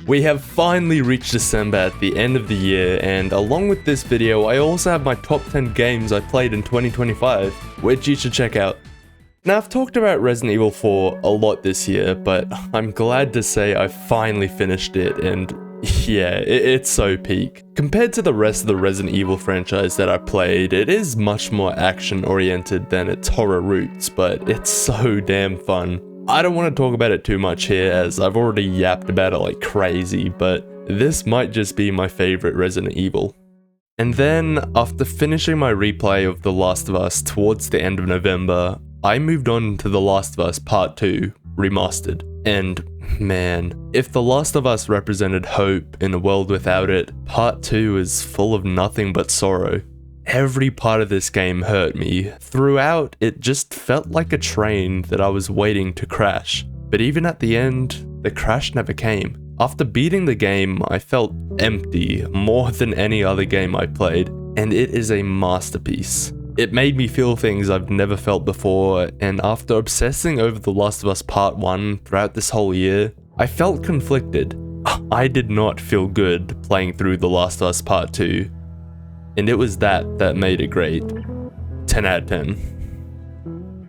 We have finally reached December at the end of the year, and along with this video, I also have my top 10 games I played in 2025, which you should check out. Now, I've talked about Resident Evil 4 a lot this year, but I'm glad to say I finally finished it, and yeah, it's so peak. Compared to the rest of the Resident Evil franchise that I played, it is much more action-oriented than its horror roots, but it's so damn fun. I don't want to talk about it too much here, as I've already yapped about it like crazy, but this might just be my favorite Resident Evil. And then, after finishing my replay of The Last of Us towards the end of November, I moved on to The Last of Us Part 2, Remastered. And man, if The Last of Us represented hope in a world without it, Part 2 is full of nothing but sorrow. Every part of this game hurt me. Throughout, it just felt like a train that I was waiting to crash. But even at the end, the crash never came. After beating the game, I felt empty more than any other game I played, and it is a masterpiece. It made me feel things I've never felt before, and after obsessing over The Last of Us Part 1 throughout this whole year, I felt conflicted. I did not feel good playing through The Last of Us Part 2. And it was that made it great. 10 out of 10.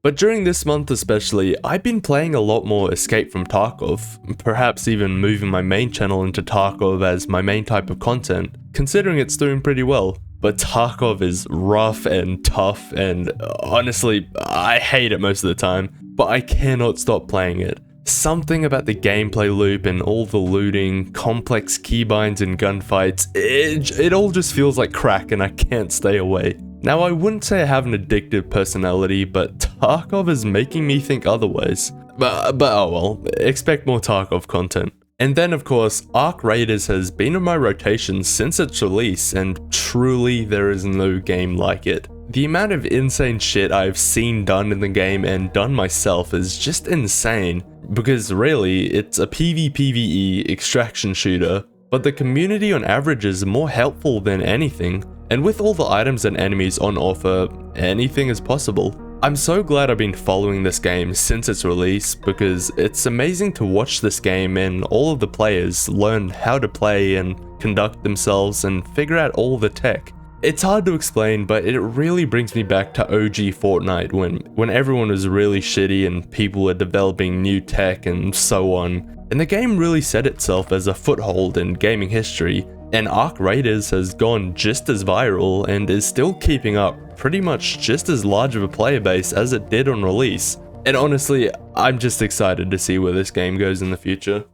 But during this month especially, I've been playing a lot more Escape from Tarkov, perhaps even moving my main channel into Tarkov as my main type of content, considering it's doing pretty well. But Tarkov is rough and tough, and honestly, I hate it most of the time, but I cannot stop playing it. Something about the gameplay loop and all the looting, complex keybinds and gunfights, it all just feels like crack and I can't stay away. Now, I wouldn't say I have an addictive personality, but Tarkov is making me think otherwise. But oh well, expect more Tarkov content. And then of course, Arc Raiders has been in my rotation since its release, and truly there is no game like it. The amount of insane shit I've seen done in the game and done myself is just insane, because really, it's a PvPvE extraction shooter, but the community on average is more helpful than anything, and with all the items and enemies on offer, anything is possible. I'm so glad I've been following this game since its release, because it's amazing to watch this game and all of the players learn how to play and conduct themselves and figure out all the tech. It's hard to explain, but it really brings me back to OG Fortnite when everyone was really shitty and people were developing new tech and so on. And the game really set itself as a foothold in gaming history, and Arc Raiders has gone just as viral and is still keeping up pretty much just as large of a player base as it did on release. And honestly, I'm just excited to see where this game goes in the future.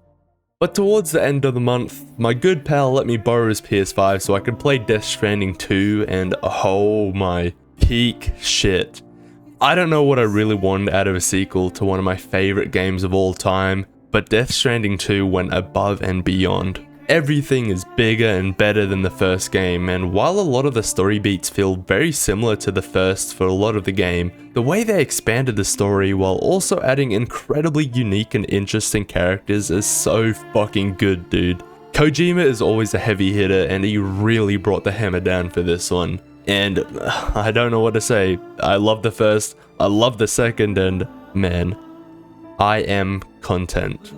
But towards the end of the month, my good pal let me borrow his PS5 so I could play Death Stranding 2, and oh my, peak shit. I don't know what I really wanted out of a sequel to one of my favorite games of all time, but Death Stranding 2 went above and beyond. Everything is bigger and better than the first game, and while a lot of the story beats feel very similar to the first for a lot of the game, the way they expanded the story while also adding incredibly unique and interesting characters is so fucking good, dude. Kojima is always a heavy hitter, and he really brought the hammer down for this one. And I don't know what to say. I love the first, I love the second, and man, I am content.